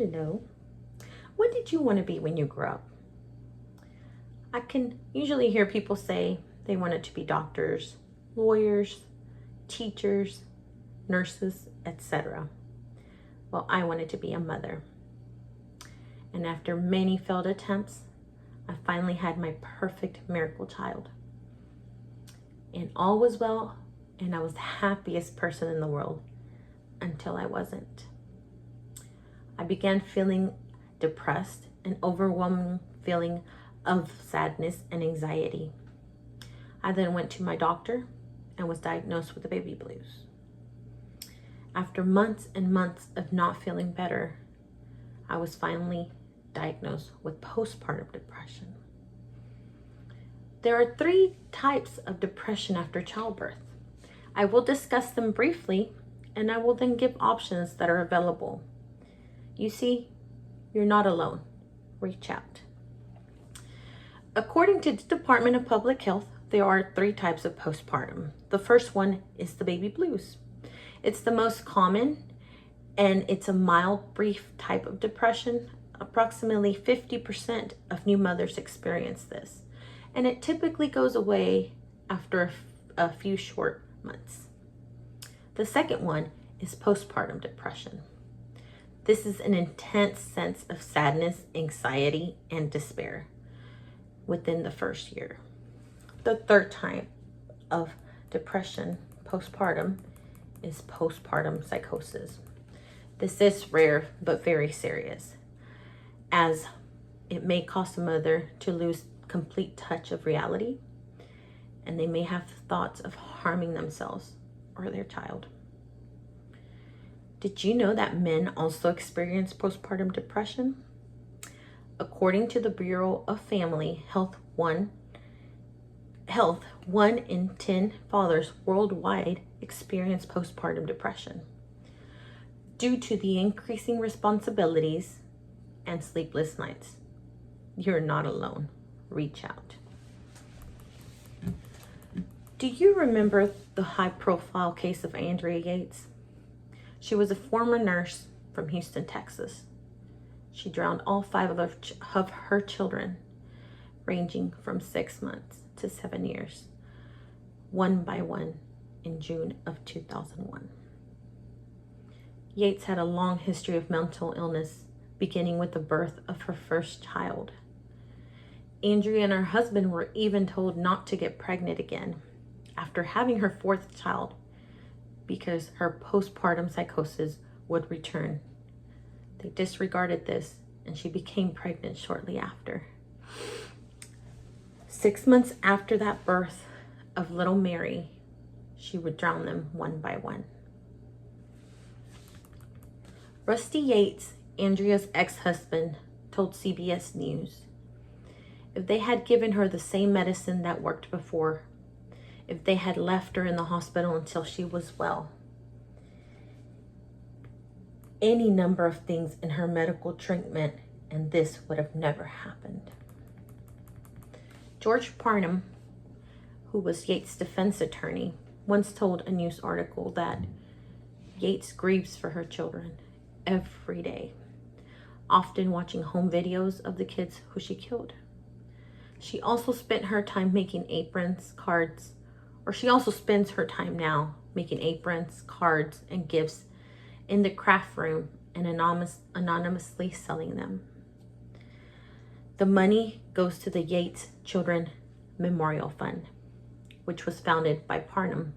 Hello. What did you want to be when you grew up? I can usually hear people say they wanted to be doctors, lawyers, teachers, nurses, etc. Well, I wanted to be a mother. And after many failed attempts, I finally had my perfect miracle child. And all was well, and I was the happiest person in the world until I wasn't. I began feeling depressed, an overwhelming feeling of sadness and anxiety. I then went to my doctor and was diagnosed with the baby blues. After months and months of not feeling better, I was finally diagnosed with postpartum depression. There are 3 types of depression after childbirth. I will discuss them briefly, and I will then give options that are available. You see, you're not alone. Reach out. According to the Department of Public Health, there are 3 types of postpartum. The first one is the baby blues. It's the most common, and it's a mild, brief type of depression. Approximately 50% of new mothers experience this, and it typically goes away after a few short months. The second one is postpartum depression. This is an intense sense of sadness, anxiety, and despair within the first year. The third type of depression, postpartum, is postpartum psychosis. This is rare but very serious, as it may cause a mother to lose complete touch of reality, and they may have thoughts of harming themselves or their child. Did you know that men also experience postpartum depression? According to the Bureau of Family Health, 1 in 10 fathers worldwide experience postpartum depression due to the increasing responsibilities and sleepless nights. You're not alone. Reach out. Do you remember the high-profile case of Andrea Yates? She was a former nurse from Houston, Texas. She drowned all 5 of her children, ranging from 6 months to 7 years, one by one, in June of 2001. Yates had a long history of mental illness, beginning with the birth of her first child. Andrea and her husband were even told not to get pregnant again after having her 4th child, because her postpartum psychosis would return. They disregarded this, and she became pregnant shortly after. 6 months after that birth of little Mary, she would drown them one by one. Rusty Yates, Andrea's ex-husband, told CBS News, if they had given her the same medicine that worked before, if they had left her in the hospital until she was well, any number of things in her medical treatment, and this would have never happened. George Parnham, who was Yates' defense attorney, once told a news article that Yates grieves for her children every day, often watching home videos of the kids who she killed. She also spent her time making aprons, cards, or she also spends her time now making aprons, cards, and gifts in the craft room and anonymously selling them. The money goes to the Yates Children Memorial Fund, which was founded by Parnham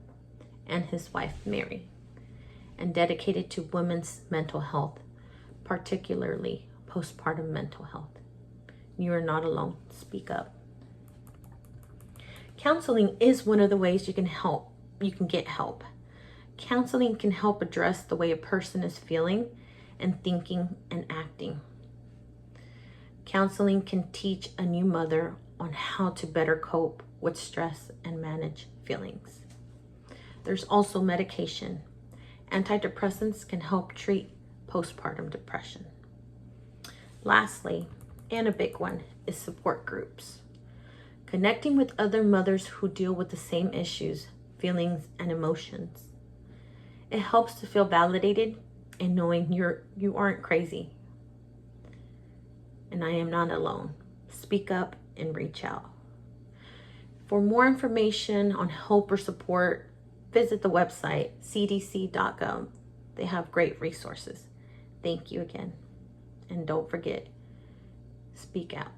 and his wife Mary, and dedicated to women's mental health, particularly postpartum mental health. You are not alone. Speak up. Counseling is one of the ways you can get help. Counseling can help address the way a person is feeling and thinking and acting. Counseling can teach a new mother on how to better cope with stress and manage feelings. There's also medication. Antidepressants can help treat postpartum depression. Lastly, and a big one, is support groups. Connecting with other mothers who deal with the same issues, feelings, and emotions. It helps to feel validated and knowing you aren't crazy and I am not alone. Speak up and reach out. For more information on help or support, visit the website cdc.gov. They have great resources. Thank you again. And don't forget, speak out.